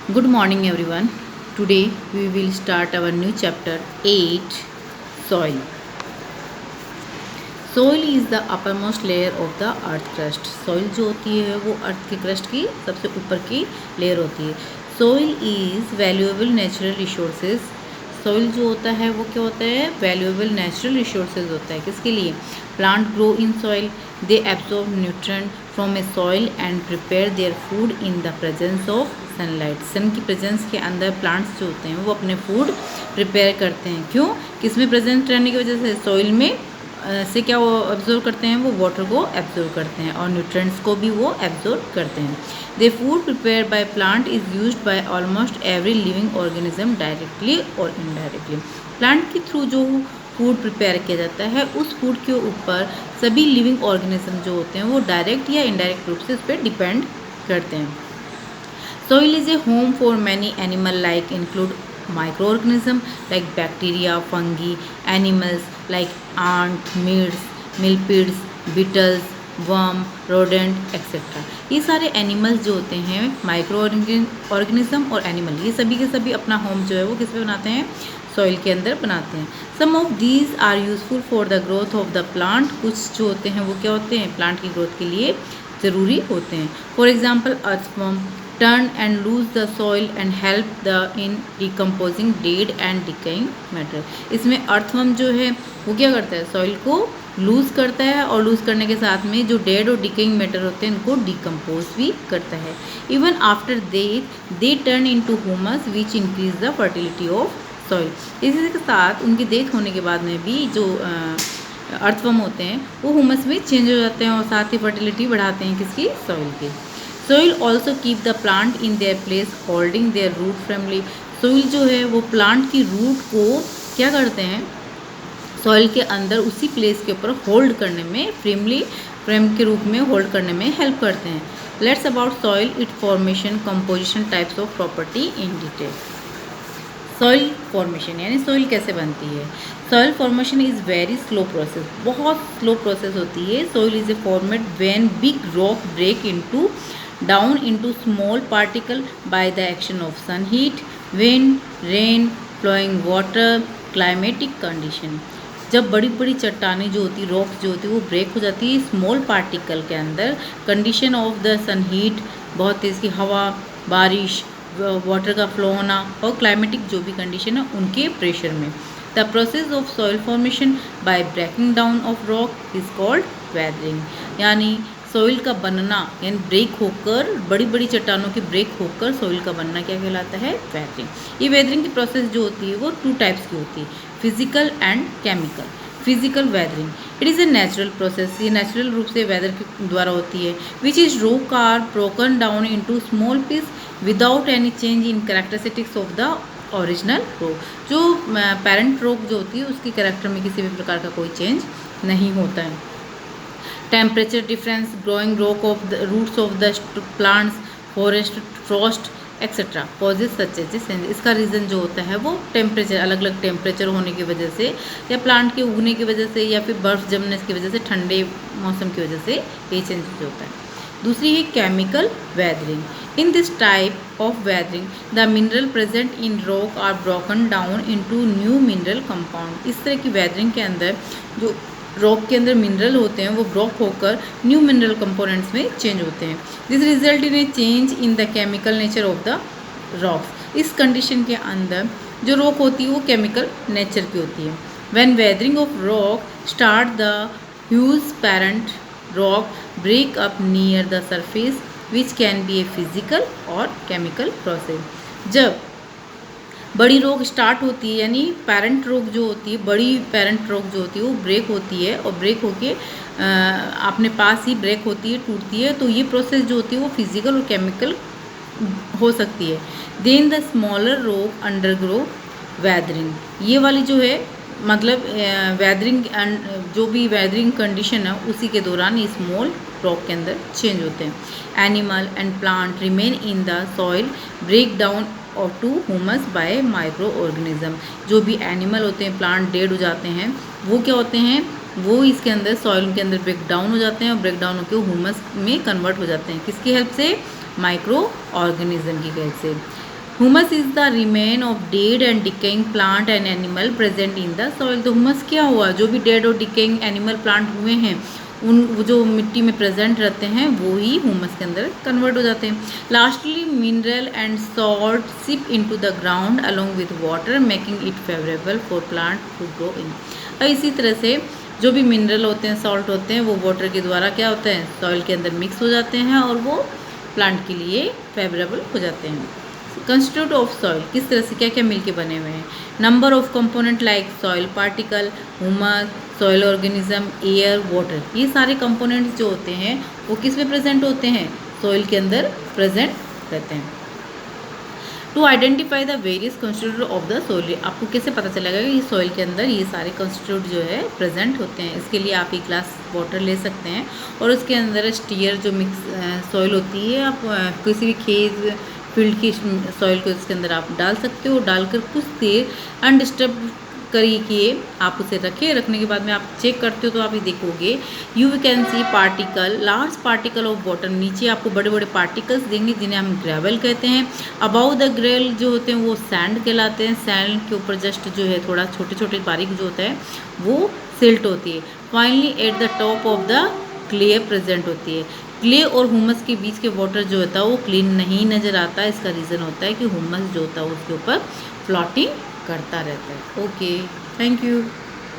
Good morning, everyone. Today we will start our new chapter 8 Soil. Soil is the uppermost layer of the earth crust. Soil जो होती है वो अर्थ के crust की सबसे ऊपर की लेयर होती है. Soil is valuable natural resources. Soil जो होता है वो क्या होता है? Valuable natural resources होता है. किसके लिए? Plant grow in soil. They absorb nutrient from a soil and prepare their food in the presence of sunlight. Sun की प्रेजेंस के अंदर प्लांट्स जो होते हैं वो अपने फूड प्रिपेयर करते हैं. क्यों? किस में प्रेजेंट रहने की वजह से? सॉइल में से क्या वो एब्जॉर्व करते हैं? वो वाटर को एब्जॉर्व करते हैं और न्यूट्रिएंट्स को भी वो एब्जॉर्व करते हैं. The food prepare by plant is used by almost every living organism directly और इनडायरेक्टली. प्लांट के थ्रू जो फूड प्रिपेयर किया जाता है उस फूड के ऊपर सभी लिविंग ऑर्गेनिज्म जो होते हैं वो डायरेक्ट या इनडायरेक्ट रूप से उस पर डिपेंड करते हैं. Soil is a home for many animal like include microorganisms like bacteria, fungi, animals like ant, millipedes, beetles, worm, rodent etc. ये सारे एनिमल्स जो होते हैं माइक्रो ऑर्गेनिज्म और एनिमल ये सभी के सभी अपना होम जो है वो किस पे बनाते हैं? सॉइल के अंदर बनाते हैं. Some of these are useful for the growth of the plant. कुछ जो होते हैं वो क्या होते हैं? प्लांट की ग्रोथ के लिए ज़रूरी होते हैं. For example earthworm turn and lose the soil and help the in decomposing dead and decaying matter. इसमें अर्थवर्म जो है वो क्या करता है? सॉइल को लूज़ करता है और लूज़ करने के साथ में जो डेड और डिकेइंग मैटर होते हैं उनको डिकम्पोज भी करता है. Even after they turn into humus which increase the fertility of soil. इसी के साथ उनकी डेथ होने के बाद में भी जो अर्थवर्म होते हैं वो ह्यूमस में चेंज हो जाते हैं और साथ ही फर्टिलिटी बढ़ाते हैं किसकी? सॉइल की. Soil also keep the plant in their place holding their root firmly. Soil जो है वो प्लांट की रूट को क्या करते हैं? सॉइल के अंदर उसी प्लेस के ऊपर होल्ड करने में फ्रेम के रूप में होल्ड करने में हेल्प करते हैं. Let's about soil, it formation, composition, types of property in detail. Soil formation यानी सॉइल कैसे बनती है? Soil formation is very slow process. बहुत स्लो प्रोसेस होती है. Soil is a format when big rock break into down into small particle by the action of sun heat, wind, rain, flowing water, climatic condition. जब बड़ी बड़ी चट्टानें जो होती rocks जो होती है वो ब्रेक हो जाती है स्मॉल पार्टिकल के अंदर, condition of the sun heat बहुत तेज़ की हवा, बारिश, वाटर का फ्लो होना और क्लाइमेटिक जो भी कंडीशन है उनके प्रेशर में. The process of soil formation by breaking down of rock is called weathering. यानी सॉइल का बनना यानी ब्रेक होकर बड़ी बड़ी चट्टानों की ब्रेक होकर सॉइल का बनना क्या कहलाता है? वेदरिंग. ये वेदरिंग की प्रोसेस जो होती है वो 2 टाइप्स की होती है, physical and chemical. Physical weathering it is a natural process. ये नेचुरल रूप से वेदर के द्वारा होती है. Which is rock are broken down into small piece without any change in characteristics of the original rock. जो पेरेंट रॉक जो होती है उसकी कैरेक्टर में किसी भी प्रकार का कोई चेंज नहीं होता है. Temperature difference, growing rock of the roots of the plants, forest, frost etcetera causes such change. इसका रीज़न जो होता है वो टेम्परेचर, अलग अलग टेम्परेचर होने की वजह से या प्लांट के उगने की वजह से या फिर बर्फ़ जमने की वजह से, ठंडे मौसम की वजह से ये चेंज होता है. दूसरी है chemical weathering. In this type of weathering the mineral present in rock are broken down into new mineral compound. इस तरह की वेदरिंग के अंदर जो रॉक के अंदर मिनरल होते हैं वो ब्रोक होकर न्यू मिनरल कंपोनेंट्स में चेंज होते हैं. This result in A change in the chemical nature of the rocks. इस कंडीशन के अंदर जो रॉक होती है वो केमिकल नेचर की होती है. When weathering of rock start the huge parent rock break up near the surface which can be a physical और केमिकल प्रोसेस. जब बड़ी रॉक स्टार्ट होती है यानी पेरेंट रॉक जो होती है, बड़ी पेरेंट रॉक जो होती है वो ब्रेक होती है और ब्रेक होके अपने पास ही ब्रेक होती है, टूटती है. तो ये प्रोसेस जो होती है वो फिजिकल और केमिकल हो सकती है. Then the smaller rock undergo weathering. ये वाली जो है मतलब वेदरिंग जो भी वेदरिंग कंडीशन है उसी के दौरान ये स्मॉल रॉक के अंदर चेंज होते हैं. Animal and plant remain in the soil break down और to humus by micro organism. जो भी एनिमल होते हैं, प्लांट डेड हो जाते हैं, वो क्या होते हैं? वो इसके अंदर सॉइल के अंदर ब्रेक डाउन हो जाते हैं और ब्रेक डाउन होकर ह्यूमस में कन्वर्ट हो जाते हैं. किसकी हेल्प से? माइक्रो ऑर्गेनिज्म की हेल्प से. Humus is the remain of dead and decaying plant and animal present in the soil. तो हुमस क्या हुआ, जो भी डेड और डिकेइंग एनिमल प्लांट हुए हैं उन वो जो मिट्टी में प्रेजेंट रहते हैं वो ही हुमस के अंदर कन्वर्ट हो जाते हैं। Lastly mineral and salt seep into the ground along with water making it favourable for plant to grow in. और इसी तरह से जो भी मिनरल होते हैं, सॉल्ट होते हैं, वो वाटर के द्वारा क्या होते हैं, सॉइल के अंदर मिक्स हो जाते हैं और वो प्लांट के लिए फेवरेबल हो जाते हैं। कंस्टिट्यूट ऑफ सॉइल, किस तरह से क्या क्या मिलके बने हुए हैं। Number of component like soil particle, humus, soil organism, air, water, ये सारे कंपोनेंट्स जो होते हैं वो किस में प्रेजेंट होते हैं, सॉइल के अंदर प्रेजेंट रहते हैं। To identify the various constitute of the soil, आपको कैसे पता चलेगा कि सॉइल के अंदर ये सारे कंस्टिट्यूट जो है प्रेजेंट होते हैं। इसके लिए आप एक ग्लास वाटर ले सकते हैं और उसके अंदर स्टीयर जो मिक्स सॉइल होती है, आप किसी भी खेत फील्ड की सॉइल को इसके अंदर आप डाल सकते हो। डालकर कुछ देर अनडिस्टर्ब करिए, आप उसे रखने के बाद में आप चेक करते हो तो आप ये देखोगे you can see particle, large particle of water, नीचे आपको बड़े बड़े पार्टिकल्स देंगे जिन्हें हम ग्रेवल कहते हैं। अबाउ द ग्रेवल जो होते हैं वो सैंड कहलाते हैं। सैंड के ऊपर जस्ट जो है थोड़ा छोटे छोटे बारीक जो होता है वो सिल्ट होती है। Finally at the top of the clay present होती है। क्ले और हुमस के बीच के वाटर जो होता है वो क्लीन नहीं नज़र आता है। इसका रीज़न होता है कि हुमस जो होता है उसके ऊपर फ्लोटिंग करता रहता है। Okay, thank you.